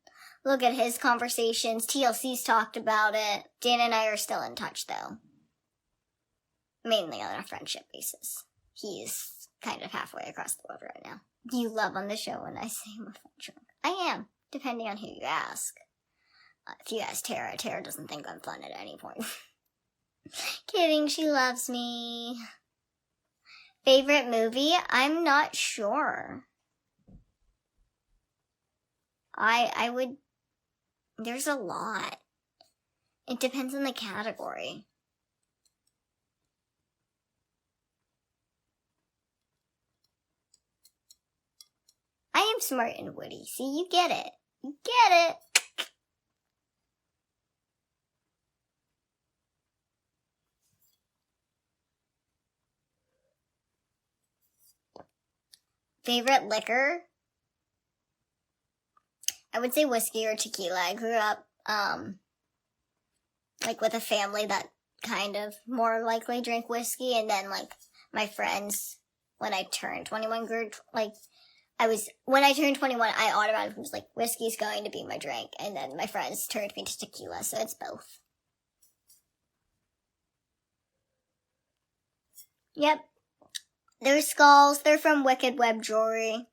look at his conversations. TLC's talked about it. Dan and I are still in touch, though. Mainly on a friendship basis. He's kind of halfway across the world right now. Do you love on the show when I say I'm a fun drunk? I am, depending on who you ask. If you ask Tara, Tara doesn't think I'm fun at any point. Kidding, she loves me. Favorite movie? I'm not sure. I would... There's a lot. It depends on the category. I am smart and witty. See, you get it. You get it. Favorite liquor? I would say whiskey or tequila. I grew up, like with a family that kind of more likely drink whiskey, and then like my friends, when I turned 21, when I turned 21, I automatically was like, whiskey's going to be my drink, and then my friends turned me to tequila, so it's both. Yep. They're skulls. They're from Wicked Web Jewelry.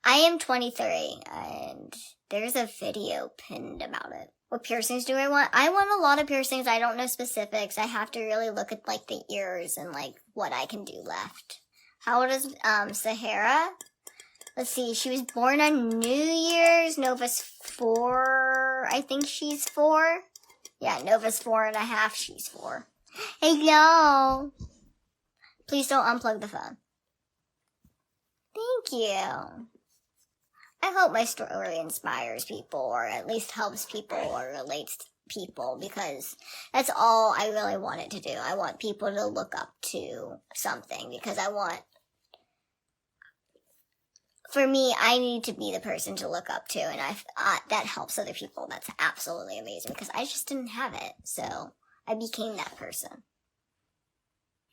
I am 23, and there's a video pinned about it. What piercings do I want? I want a lot of piercings. I don't know specifics. I have to really look at, like, the ears and, like, what I can do left. How old is, Sahara? Let's see. She was born on New Year's. Nova's 4. I think she's 4. Yeah, Nova's 4.5. She's 4. Hello. Please don't unplug the phone. Thank you. I hope my story inspires people, or at least helps people, or relates to people, because that's all I really want it to do. I want people to look up to something, because for me, I need to be the person to look up to, and that helps other people. That's absolutely amazing, because I just didn't have it, so I became that person.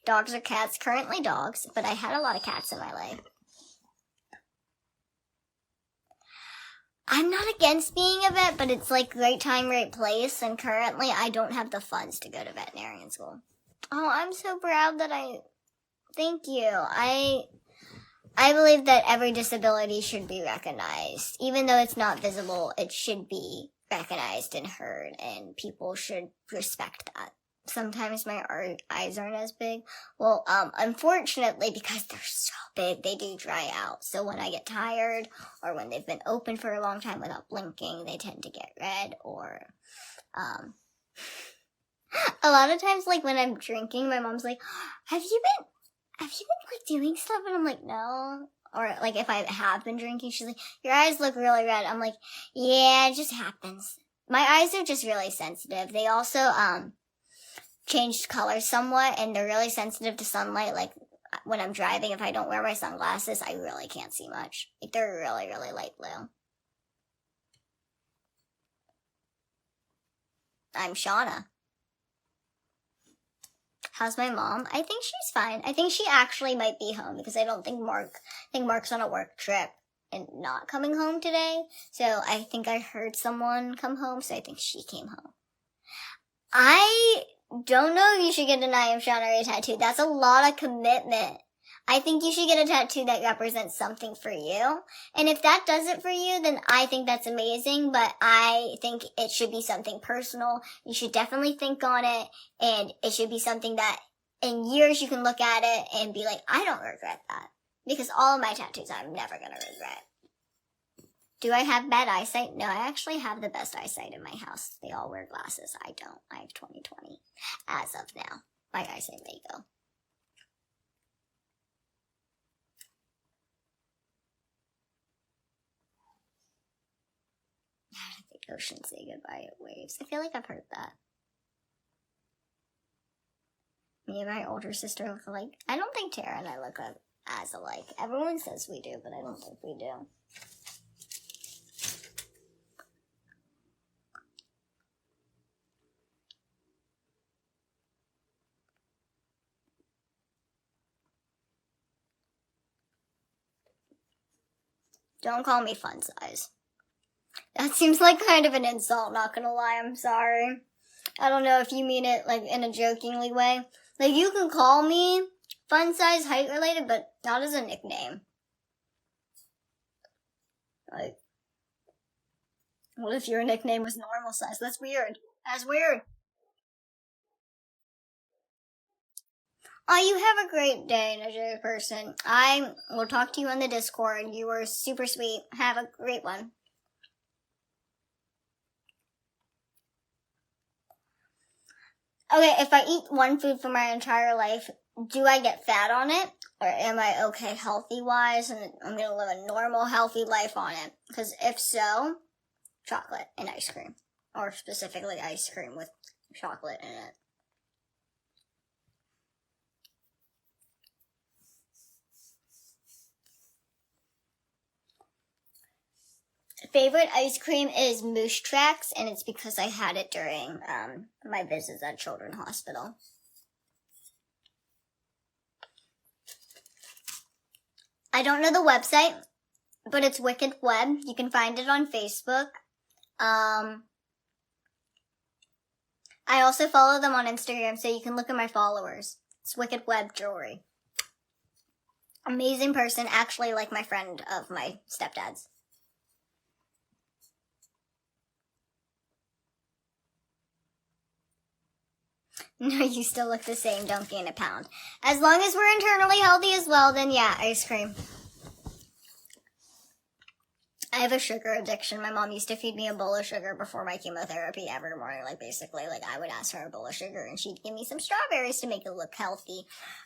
Dogs or cats? Currently dogs, but I had a lot of cats in my life. I'm not against being a vet, but it's like right time, right place, and currently I don't have the funds to go to veterinarian school. Oh, I'm so proud that thank you. I believe that every disability should be recognized. Even though it's not visible, it should be recognized and heard, and people should respect that. Sometimes my eyes aren't as big. Well, unfortunately, because they're so big, they do dry out. So when I get tired, or when they've been open for a long time without blinking, they tend to get red, or, a lot of times, like, when I'm drinking, my mom's like, have you been, like, doing stuff? And I'm like, no. Or, like, if I have been drinking, she's like, your eyes look really red. I'm like, yeah, it just happens. My eyes are just really sensitive. They also, changed color somewhat, and they're really sensitive to sunlight. Like, when I'm driving, if I don't wear my sunglasses, I really can't see much. Like, they're really, really light blue. I'm Shauna. How's my mom? I think she's fine. I think she actually might be home, because I think Mark's on a work trip and not coming home today. So I think I heard someone come home, so I think she came home. I don't know if you should get an I Am Shauna Rae tattoo. That's a lot of commitment. I think you should get a tattoo that represents something for you. And if that does it for you, then I think that's amazing, but I think it should be something personal. You should definitely think on it, and it should be something that in years you can look at it and be like, I don't regret that. Because all of my tattoos I'm never going to regret. Do I have bad eyesight? No, I actually have the best eyesight in my house. They all wear glasses. I don't. I have 20/20 as of now. My eyesight may go. The ocean say goodbye at waves. I feel like I've heard that. Me and my older sister look alike. I don't think Tara and I look as alike. Everyone says we do, but I don't think we do. Don't call me fun size. That seems like kind of an insult, not gonna lie, I'm sorry. I don't know if you mean it like in a jokingly way. Like, you can call me fun size, height related, but not as a nickname. Like, what if your nickname was normal size? That's weird. That's weird. Oh, you have a great day, Najee person. I will talk to you on the Discord. You were super sweet. Have a great one. Okay, if I eat one food for my entire life, do I get fat on it? Or am I okay healthy-wise and I'm going to live a normal, healthy life on it? Because if so, chocolate and ice cream. Or specifically ice cream with chocolate in it. Favorite ice cream is Moose Tracks, and it's because I had it during my visits at Children's Hospital. I don't know the website, but it's Wicked Web. You can find it on Facebook. I also follow them on Instagram, so you can look at my followers. It's Wicked Web Jewelry. Amazing person, actually like my friend of my stepdad's. No, you still look the same. Don't gain a pound. As long as we're internally healthy as well, then yeah, ice cream. I have a sugar addiction. My mom used to feed me a bowl of sugar before my chemotherapy every morning. Like, basically, like, I would ask for a bowl of sugar and she'd give me some strawberries to make it look healthy.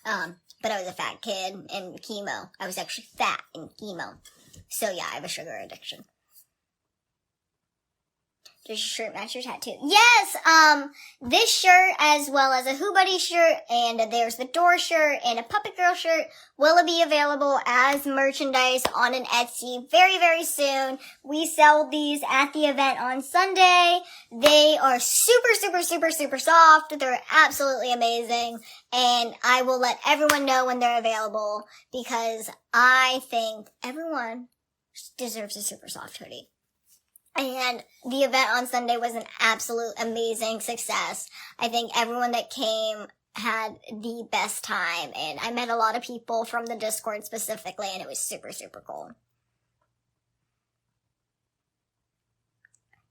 But I was a fat kid in chemo. I was actually fat in chemo. So yeah, I have a sugar addiction. Does your shirt match your tattoo? Yes! This shirt, as well as a Who Buddy shirt, and there's the Door shirt, and a Puppet Girl shirt, will be available as merchandise on an Etsy very, very soon. We sell these at the event on Sunday. They are super, super, super, super soft. They're absolutely amazing. And I will let everyone know when they're available, because I think everyone deserves a super soft hoodie. And the event on Sunday was an absolute amazing success. I think everyone that came had the best time, and I met a lot of people from the Discord specifically, and it was super, super cool.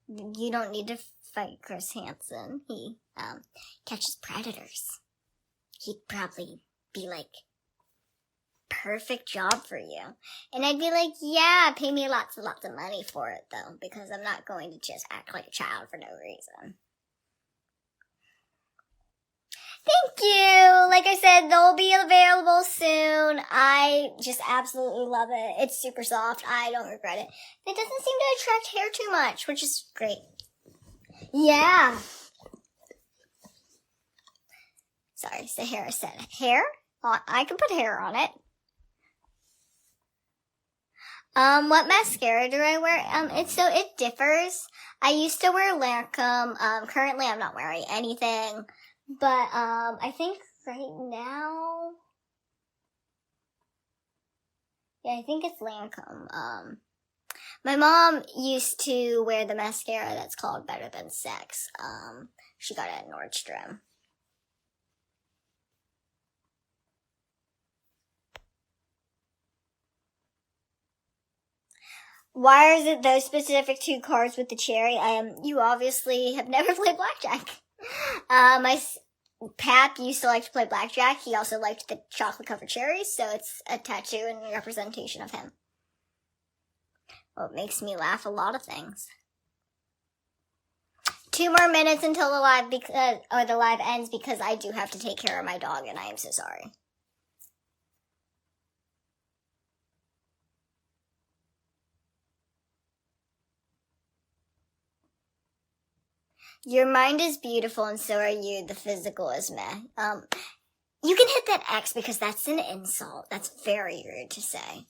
You don't need to fight Chris Hansen. He catches predators. He'd probably be like, perfect job for you. And I'd be like, yeah, pay me lots and lots of money for it though, because I'm not going to just act like a child for no reason. Thank you! Like I said, they'll be available soon. I just absolutely love it. It's super soft. I don't regret it. It doesn't seem to attract hair too much, which is great. Yeah. Sorry, it's the hair I said. Hair? I can put hair on it. What mascara do I wear? It differs. I used to wear Lancome. Currently I'm not wearing anything. But, I think right now, yeah, I think it's Lancome. My mom used to wear the mascara that's called Better Than Sex. She got it at Nordstrom. Why is it those specific 2 cards with the cherry? You obviously have never played blackjack. Pap used to like to play blackjack. He also liked the chocolate-covered cherries, so it's a tattoo and representation of him. Well, it makes me laugh a lot of things. 2 more minutes until the live ends because I do have to take care of my dog and I am so sorry. Your mind is beautiful and so are you. The physical is meh. You can hit that X because that's an insult. That's very rude to say.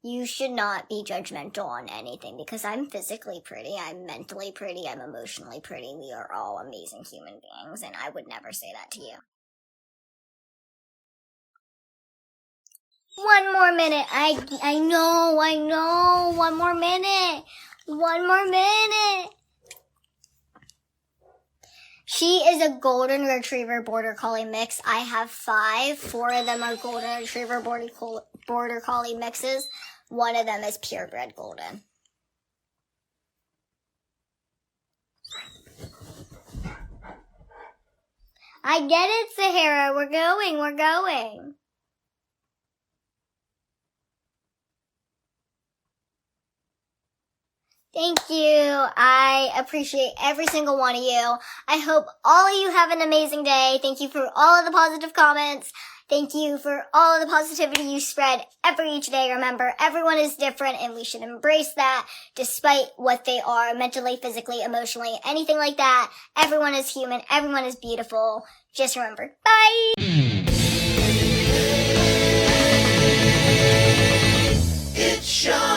You should not be judgmental on anything because I'm physically pretty, I'm mentally pretty, I'm emotionally pretty. We are all amazing human beings and I would never say that to you. 1 more minute. I know. 1 more minute. 1 more minute. She is a golden retriever border collie mix. I have 5. 4 of them are golden retriever border collie mixes. 1 of them is purebred golden. I get it, Sahara. We're going. Thank you. I appreciate every single one of you. I hope all of you have an amazing day. Thank you for all of the positive comments. Thank you for all of the positivity you spread each day. Remember, everyone is different and we should embrace that despite what they are mentally, physically, emotionally, anything like that. Everyone is human. Everyone is beautiful. Just remember. Bye! It's Shauna.